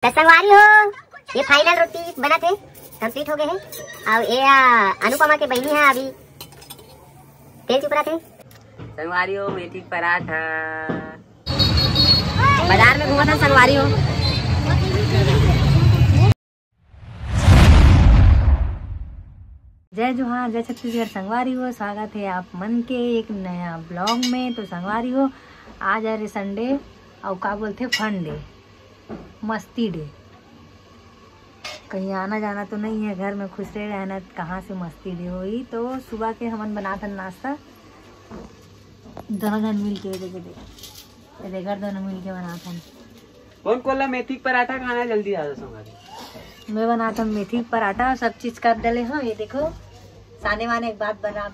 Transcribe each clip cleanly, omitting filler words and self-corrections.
तो संगवारी हो, ये फाइनल रोटी बना थे, कंप्लीट हो गए हैं। और ये अनुपमा के बहनी है, अभी तेल चुपड़ा थे। संगवारी हो मेथी पराठा, बाजार में घूमा था संगवारी हो। जय जोहार, जय छत्तीसगढ़। संगवारी हो, स्वागत है आप मन के एक नया ब्लॉग में। तो संगवारी हो, आज आ रहे संडे और का बोलते फन डे, मस्ती डे। कहीं आना जाना तो नहीं है, घर में खुश रह रहना, कहाँ से मस्ती डे हुई। तो सुबह के हमन बना था नाश्ता, दोनों जन मिल के देखकर दोनों मिल के बना था। कौन कोला मेथी पराठा खाना जल्दी आ जाओ। मैं बनाता हूँ मेथी पराठा, सब चीज कर डले हो। ये देखो साने वाने एक बात बना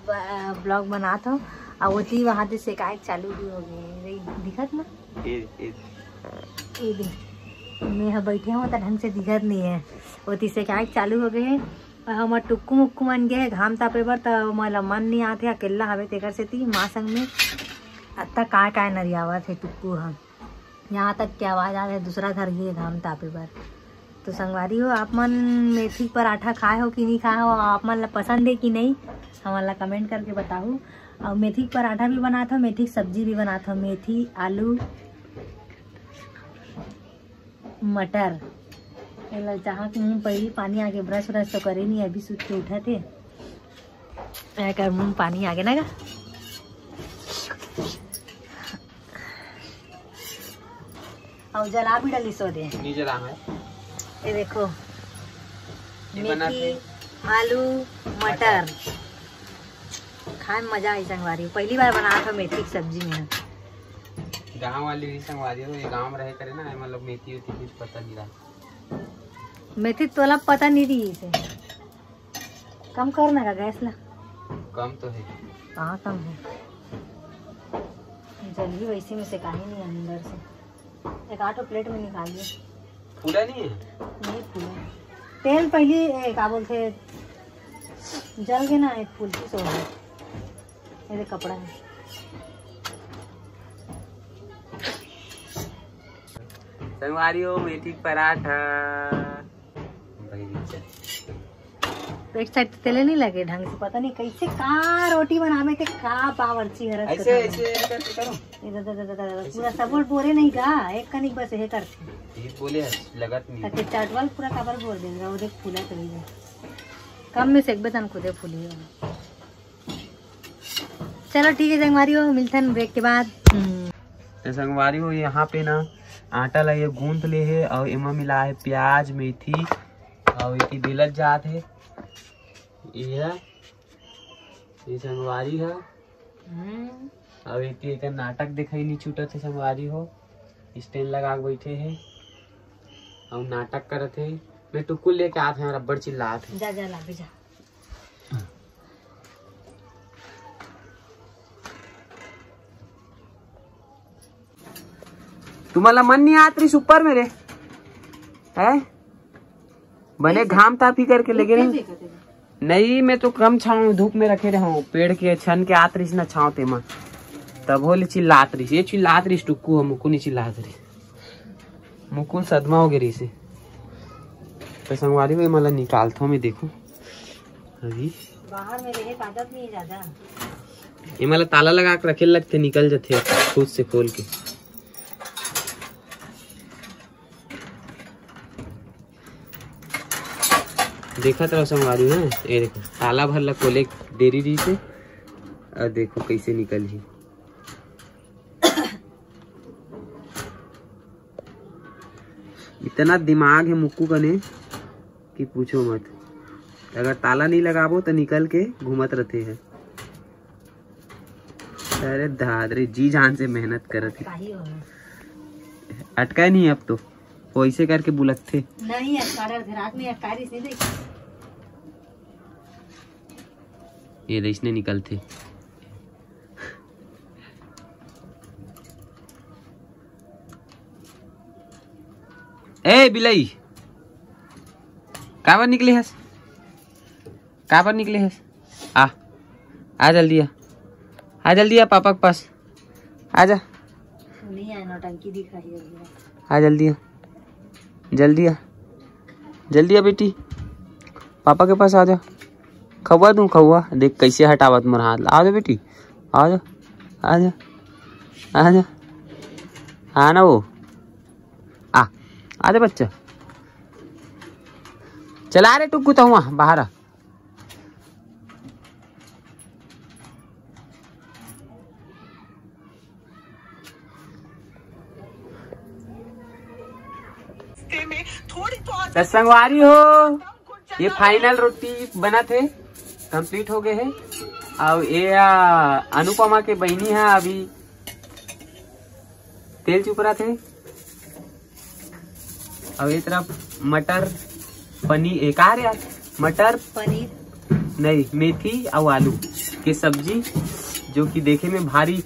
ब्लॉग बनाता हूँ और वो थी वहाँ से शिकायत चालू भी हो गई, दिखत ना ये मैं बैठे हूँ तो ढंग से दिखत नहीं है। वो थी शिकायत चालू हो गए है और हमार टुक्कू मुक्कू मन गए घाम तापे बर, तो मोला मन नहीं आते अकेला हवे तेकर से थी माँ संग में अत्ता काय नरियावा थे टुक्कू हम, यहाँ तक की आवाज़ आ रही दूसरा घर गए घाम तापे बर। तो संगवारी हो, आप मन मेथी पराठा खाए हो कि नहीं खाए हो, आप मन ला पसंद है कि नहीं, हमारा कमेंट करके बताओ। और मेथी पराठा भी बनाता हूँ, मेथी सब्जी भी बनाता हूँ, मेथी आलू मटर। जहाँ मुँह पहली पानी आगे, ब्रश व्रश तो करे नहीं, अभी सूत के उठा थे कर मुँह पानी आगे ना गा। और जला भी डली सो दे, ये देखो मेथी आलू मटर खाए में मजा आई। संगवारी पहली बार बना था मेथी की सब्जी में। गांव वाली संगवारी हो, ये गांव में रहे करे ना, मतलब मेथी होती कुछ पता नहीं रहा। मेथी तोला पता नहीं रही इसे, कम करना का गैस ला। कम तो है, हाँ कम है, जल्दी वैसे में से कहीं नहीं अंदर से। एक आठो प्लेट में निकालिए, फूला नहीं है, नहीं फूला। तेल पहले क्या बोलते जल गए ना, एक फूल की सो ये कपड़ा है। संगवारी हो मेथी पराठा, एक साइड तो तेल नहीं लगे ढंग से, पता नहीं कैसे का रोटी बनावे के का बावर्ची हरत ऐसे ऐसे करके करो। पूरा सबल बोरे नहीं का, एक कनिक बस ये करते ये बोले लगत नहीं ताकि चाटवाल पूरा कवर बोल देगा। वो देख फूला तो ही कम में से एक बतन खुदे फूली। चलो ठीक है संगवारी हो, मिलते हैं ब्रेक के बाद। तो संगवारी हो, यहाँ पे ना आटा ला ये गूंथ ले है और इमा मिला है प्याज मेथी और ये बेलत जात है। ये संगवारी है और एक नाटक दिखाई नहीं छूटा थे। संगवारी हो स्टैंड लगा के बैठे है और नाटक करते है। मैं टुकुल लेके आते हैं, रबड़ चिल्लाते हैं। जा जा ला जा। तुम्हाला मन नहीं आत रही ऊपर मेरे है बने घाम तापी करके लगे रहे। नहीं मैं तो कम छाऊ धूप में रखे रहा हूँ, पेड़ के छन के आत रही ना छाव ते मां तब होले चिल्लात रही। ये चिल्लात रही टुक्कू, मुक्कू नहीं चिल्लात रही, मुक्कू सदमा हो गई से। तो संगवारी में मला निकालता हूँ मैं, देखो अभी बाहर में रहे आदत नहीं ज्यादा। ये मला ताला लगा के रखे लगते, निकल जाते खुद से खोल के। देखा तो संगवारी है, ये देखो ताला भर ला खोले देरी री से और देखो कैसे निकल ही। इतना दिमाग है मुक्कू कने कि पूछो मत। अगर ताला नहीं लगाबो तो निकल के घूमत रहते हैं। अरे दादरे जी जान से मेहनत करते, अटका नहीं अब तो वैसे करके बुलकते नहीं। रात में नहीं देखी, ये रेशने निकलते। ए बिलाई काबर निकले हस, काबर निकले हस, आ जल्दी आ जल्दी आ पापा के पास आ जा। नहीं आया, नौटंकी दिखाई आ जल्दी आ। जल्दी आ बेटी, पापा के पास आ जा। खवा दूं खवा, देख कैसे हटावत मोर हाथ। आ जा बेटी, आ जा आ जा आ जा, हाँ ना वो आ जा बच्चा। चला रे टुक्कू तो वहाँ बाहर आ। तो संगवारी हो, ये फाइनल रोटी बना थे, कंप्लीट हो गए है। और ये अनुपमा के बहनी है, अभी तेल चुपरा थे। और ये तरफ मटर पनीर, एक आ रहा मटर पनीर नहीं, मेथी और आलू की सब्जी, जो कि देखे में भारी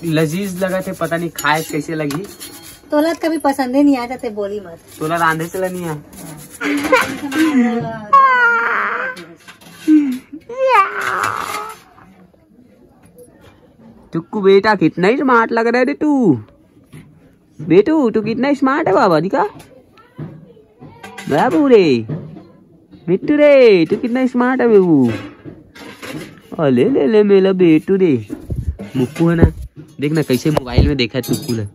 लजीज लगा थे। पता नहीं खाए कैसे लगी। तोला कभी पसंद ही नहीं आया थे, बोली मत। तोला रांधे चला नहीं है। टुक्कू बेटा कितना स्मार्ट लग रहा है रे तू। बेटू तू कितना स्मार्ट है बाबा दिखा। बाबू रे, मिट्टू रे, तू कितना स्मार्ट है बेबू। अले ले ले मेरा बेटू रे। मुक्कू है ना, देखना कैसे मोबाइल में देखा है टुक्कू ने।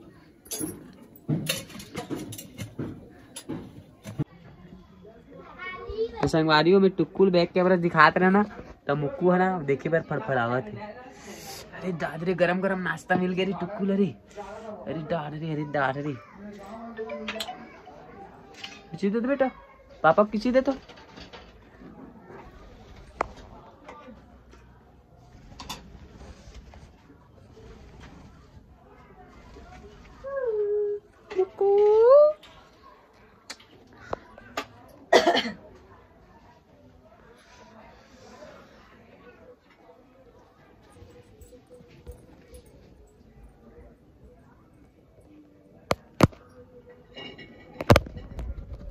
तो संगवारियों में टुक्कू बैक कैमरा दिखाते रहे ना, तब मुक्कू है ना देखे बार फड़फड़ावा थे। अरे दादरे गरम गरम नाश्ता मिल गया रे टुक्कू रे। अरे दाद रे किसी दे तो बेटा, पापा किसी दे तो।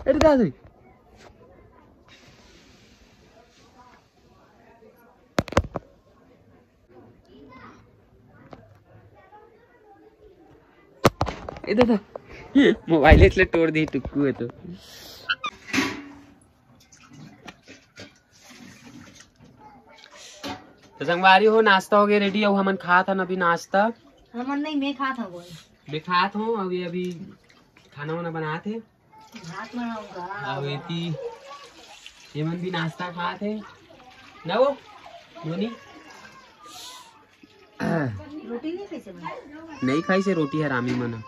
अरे दादी इधर मोबाइल इसलिए तोड़ दी टुक्कू है तो। संगवारी हो, नाश्ता हो गया रेडी। और हमन खा था अभी नाश्ता। हमन नहीं, मैं खा था। बोल मैं खा था अभी खाना वाना बना थे। भात बनाऊंगा। और हेमन भी नाश्ता खा थे ना वो मोनी। रोटी नहीं कैसे बना? नहीं खाई से रोटी है रामी मना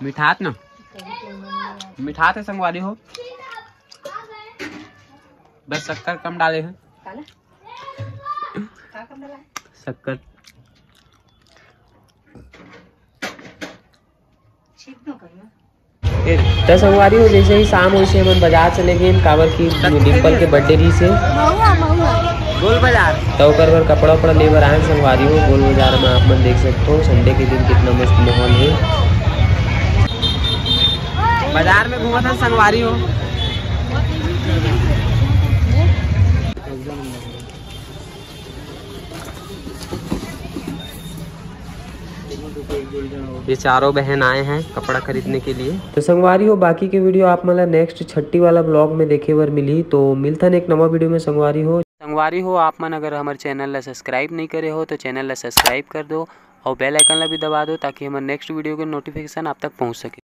मिठात ना, मिठात है संगवारी हो, बस शक्कर कम डाले हैं। शक्कर तो संगवारी हो, जैसे ही शाम हो से हम बाजार चले गए कावर की डिम्पल के बर्थडे री से गोल बाजार। तो कर कपड़ा उपड़ा लेकर आए संगवारी हो। गोल बाजार में आप मन देख सकते हो संडे के दिन कितना मस्त माहौल है। बाजार में घूमा था संगवारी हो। ये चारों बहन आए हैं कपड़ा खरीदने के लिए। तो संगवारी हो, बाकी के वीडियो आप मतलब नेक्स्ट छठी वाला ब्लॉग में देखे बार मिली। तो मिलता है एक नवा वीडियो में। संगवारी हो आप मन अगर हमारे चैनल ला सब्सक्राइब नहीं करे हो तो चैनल ला सब्सक्राइब कर दो और बेल आइकन ला भी दबा दो, ताकि हमारे नेक्स्ट वीडियो के नोटिफिकेशन आप तक पहुंच सके।